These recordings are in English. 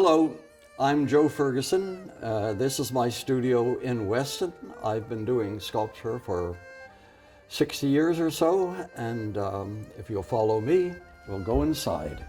Hello, I'm Joe Ferguson. This is my studio in Weston. I've been doing sculpture for 60 years or so, and if you'll follow me, we'll go inside.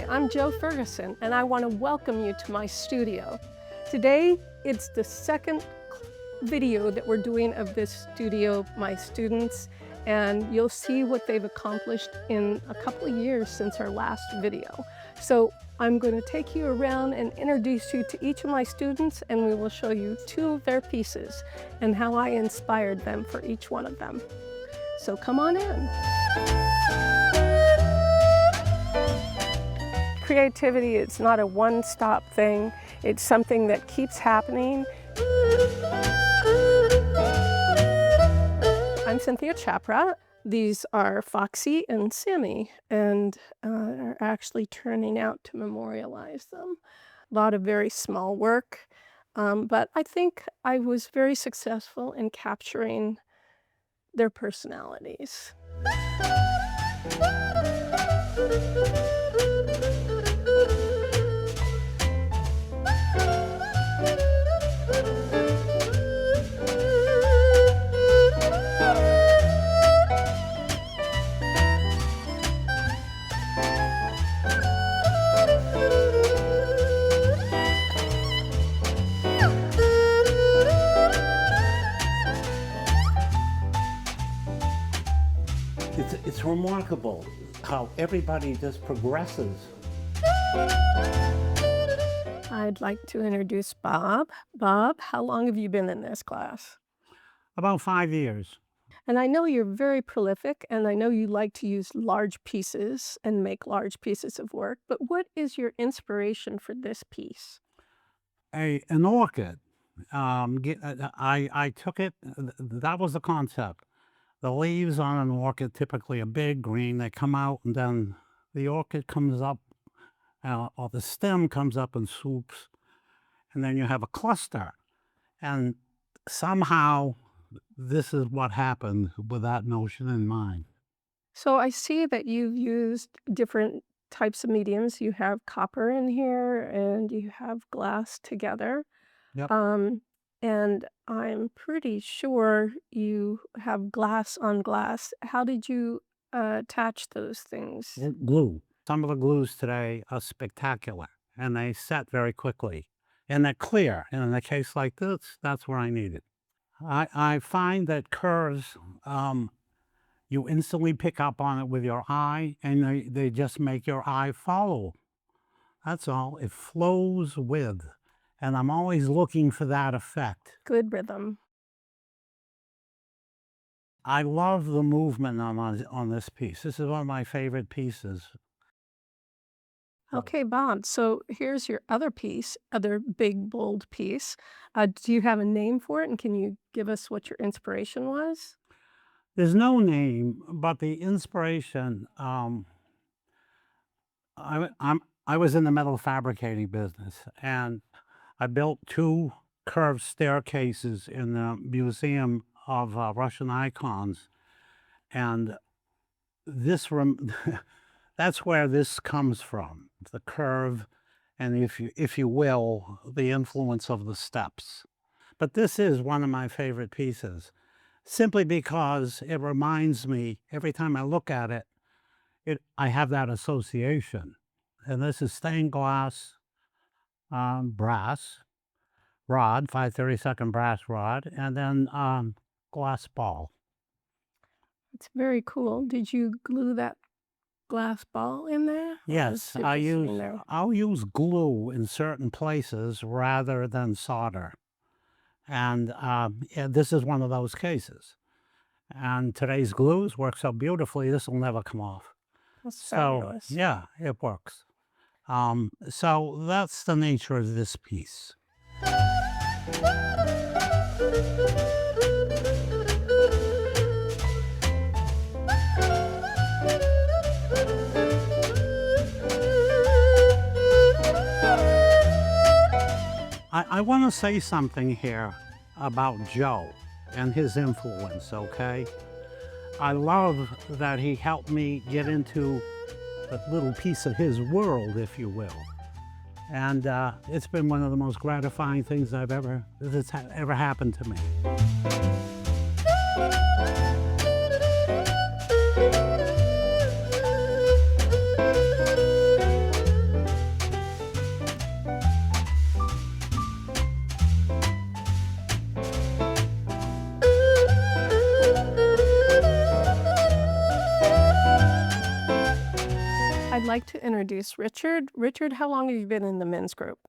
I'm Joe Ferguson, and I want to welcome you to my studio. Today, it's the second video that we're doing of this studio, my students, and you'll see what they've accomplished in a couple of years since our last video. So I'm going to take you around and introduce you to each of my students, and we will show you two of their pieces and how I inspired them for each one of them. So come on in. Creativity, it's not a one-stop thing. It's something that keeps happening. I'm Cynthia Chapra. These are Foxy and Sammy, and are actually turning out to memorialize them. A lot of very small work, but I think I was very successful in capturing their personalities. It's remarkable how everybody just progresses. I'd like to introduce Bob. Bob, how long have you been in this class? About 5 years. And I know you're very prolific, and I know you like to use large pieces and make large pieces of work, but what is your inspiration for this piece? An orchid. I took it, that was the concept. The leaves on an orchid typically are big, green, they come out, and then the orchid comes up, or the stem comes up and swoops, and then you have a cluster. And somehow this is what happened with that notion in mind. So I see that you've used different types of mediums. You have copper in here, and you have glass together. Yep. And I'm pretty sure you have glass on glass. How did you attach those things? Glue. Some of the glues today are spectacular, and they set very quickly. And they're clear. And in a case like this, that's where I need it. I find that curves, you instantly pick up on it with your eye, and they just make your eye follow. That's all. It flows with. And I'm always looking for that effect. Good rhythm. I love the movement on this piece. This is one of my favorite pieces. Okay, Bob, so here's your other piece, other big, bold piece. Do you have a name for it, and can you give us what your inspiration was? There's no name, but the inspiration, I was in the metal fabricating business, and I built 2 curved staircases in the Museum of Russian Icons, and this that's where this comes from, the curve, and if you will, the influence of the steps. But this is one of my favorite pieces, simply because it reminds me, every time I look at it, I have that association. And this is stained glass, brass rod, 5/32 brass rod, and then glass ball. It's very cool. Did you glue that glass ball in there? Yes, I'll use glue in certain places rather than solder. And yeah, this is one of those cases. And today's glues work so beautifully, this will never come off. That's So, fabulous. yeah, it works. So that's the nature of this piece. I want to say something here about Joe and his influence, okay? I love that he helped me get into a little piece of his world, if you will. And it's been one of the most gratifying things that's ever happened to me. I'd like to introduce Richard. Richard, how long have you been in the men's group?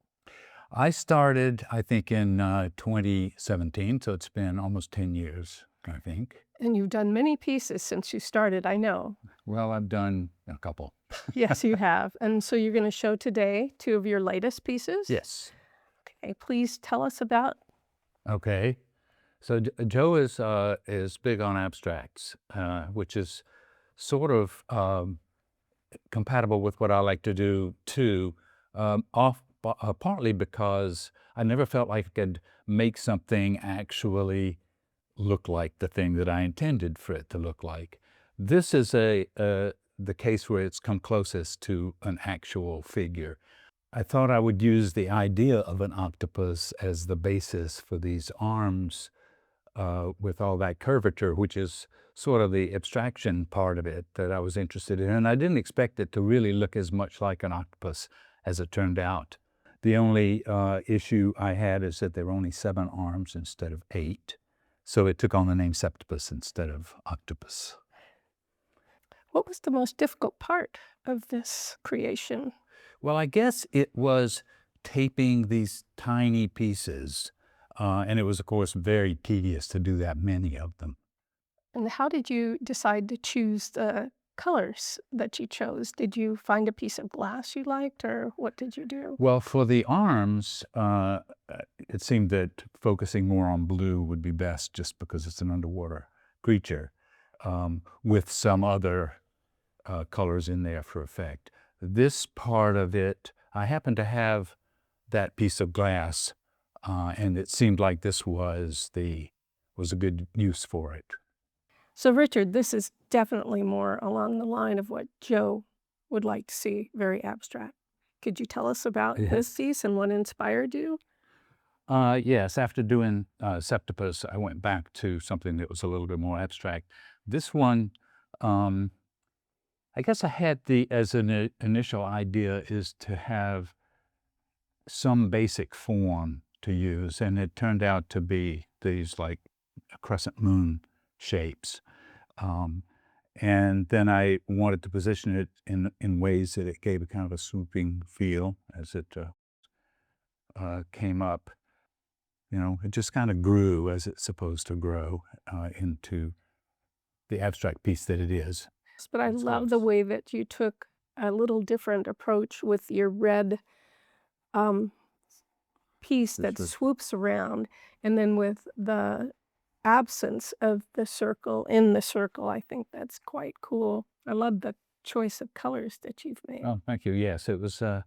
I started, I think, in 2017, so it's been almost 10 years, I think. And you've done many pieces since you started, I know. Well, I've done a couple. Yes, you have. And so you're going to show today 2 of your latest pieces? Yes. Okay, please tell us about. Okay. So Joe is big on abstracts, which is sort of compatible with what I like to do too, partly because I never felt like I could make something actually look like the thing that I intended for it to look like. This is the case where it's come closest to an actual figure. I thought I would use the idea of an octopus as the basis for these arms with all that curvature, which is sort of the abstraction part of it that I was interested in. And I didn't expect it to really look as much like an octopus as it turned out. The only issue I had is that there were only 7 arms instead of 8. So it took on the name septopus instead of octopus. What was the most difficult part of this creation? Well, I guess it was taping these tiny pieces. And it was, of course, very tedious to do that many of them. And how did you decide to choose the colors that you chose? Did you find a piece of glass you liked, or what did you do? Well, for the arms, it seemed that focusing more on blue would be best just because it's an underwater creature, with some other colors in there for effect. This part of it, I happened to have that piece of glass, and it seemed like this was a good use for it. So Richard, this is definitely more along the line of what Joe would like to see, very abstract. Could you tell us about this piece and what inspired you? Yes, after doing Septopus, I went back to something that was a little bit more abstract. This one, I guess I had as an initial idea is to have some basic form to use, and it turned out to be these like crescent moon shapes. And then I wanted to position it in ways that it gave a kind of a swooping feel as it came up. You know, it just kind of grew as it's supposed to grow into the abstract piece that it is. But I love the way that you took a little different approach with your red piece that swoops around, and then with the absence of the circle in the circle. I think that's quite cool. I love the choice of colors that you've made. Oh, thank you. Yes, it was, I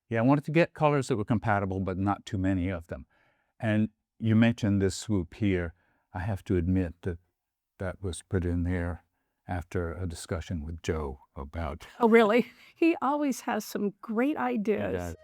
wanted to get colors that were compatible, but not too many of them. And you mentioned this swoop here. I have to admit that that was put in there after a discussion with Joe about... Oh, really? He always has some great ideas.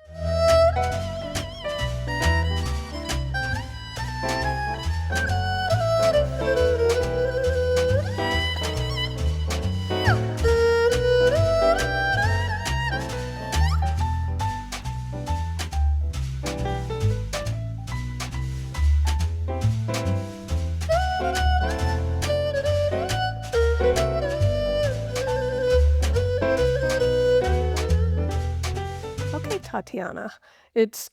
Okay, Tatiana, it's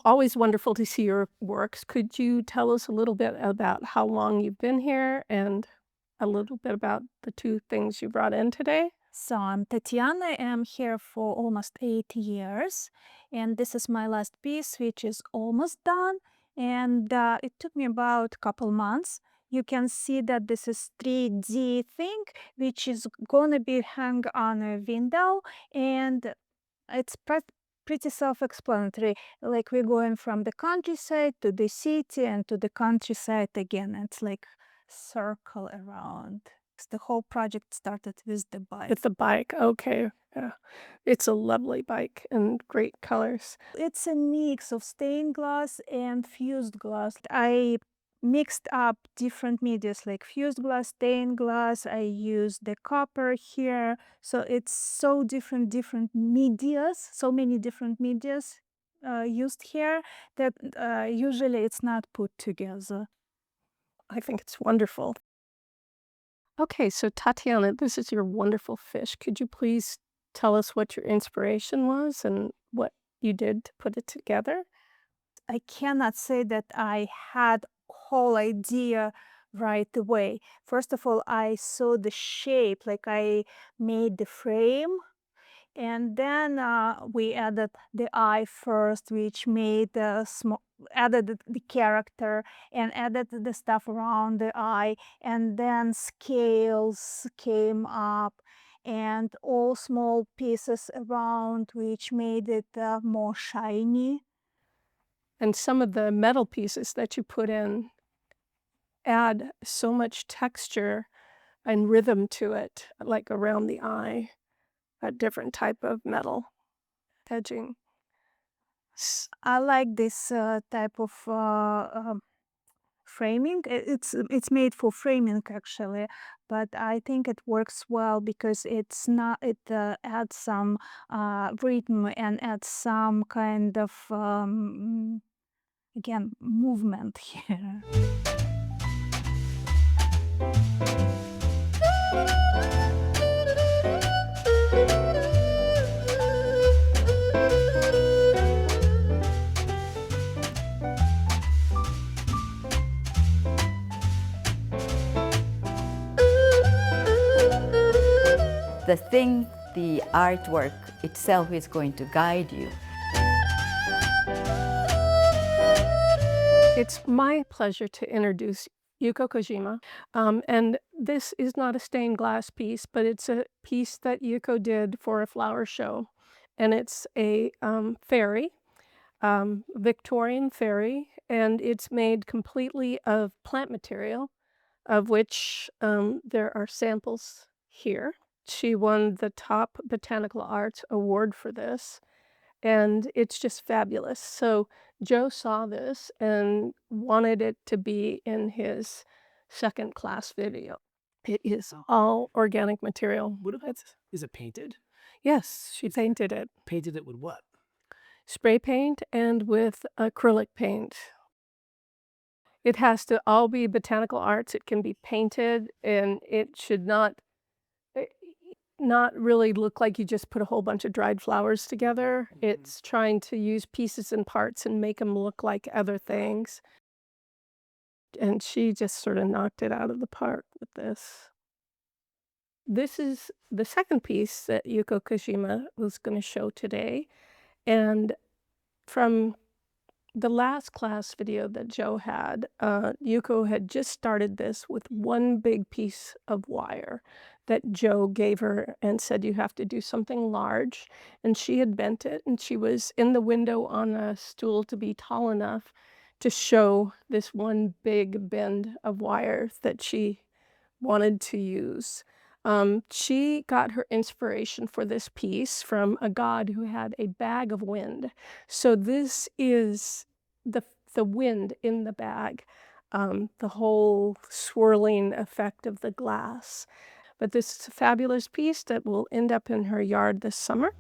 always wonderful to see your works. Could you tell us a little bit about how long you've been here and a little bit about the two things you brought in today? So I'm Tatiana. I'm here for almost 8 years, and this is my last piece, which is almost done. And it took me about a couple months. You can see that this is 3D thing, which is gonna be hung on a window, and it's pretty self-explanatory. Like we're going from the countryside to the city and to the countryside again. It's like circle around. The whole project started with the bike. With the bike, okay. Yeah. It's a lovely bike and great colors. It's a mix of stained glass and fused glass. I mixed up different medias like fused glass, stained glass. I used the copper here. So it's so different medias, so many different medias used here that usually it's not put together. I think it's wonderful. Okay, so Tatiana, this is your wonderful fish. Could you please tell us what your inspiration was and what you did to put it together? I cannot say that I had whole idea right away. First of all, I saw the shape, like I made the frame, and then we added the eye first, which made added the character and added the stuff around the eye, and then scales came up and all small pieces around, which made it more shiny. And some of the metal pieces that you put in add so much texture and rhythm to it, like around the eye, a different type of metal edging. I like this type of framing. It's made for framing actually, but I think it works well because it's not. It adds some rhythm and adds some kind of again movement here. The thing, the artwork itself is going to guide you. It's my pleasure to introduce Yuko Kojima. And this is not a stained glass piece, but it's a piece that Yuko did for a flower show. And it's a fairy, Victorian fairy, and it's made completely of plant material, of which there are samples here. She won the top Botanical Arts Award for this, and it's just fabulous. So Joe saw this and wanted it to be in his second class video. It is all organic material. Is it painted? Yes, she painted it. Painted it with what? Spray paint and with acrylic paint. It has to all be botanical arts. It can be painted, and it should not really look like you just put a whole bunch of dried flowers together. It's trying to use pieces and parts and make them look like other things. And she just sort of knocked it out of the park with this. This is the second piece that Yuko Kojima was going to show today. And from the last class video that Joe had, Yuko had just started this with one big piece of wire that Joe gave her and said, you have to do something large. And she had bent it, and she was in the window on a stool to be tall enough to show this one big bend of wire that she wanted to use. She got her inspiration for this piece from a god who had a bag of wind. So this is the wind in the bag, the whole swirling effect of the glass. But this is a fabulous piece that will end up in her yard this summer.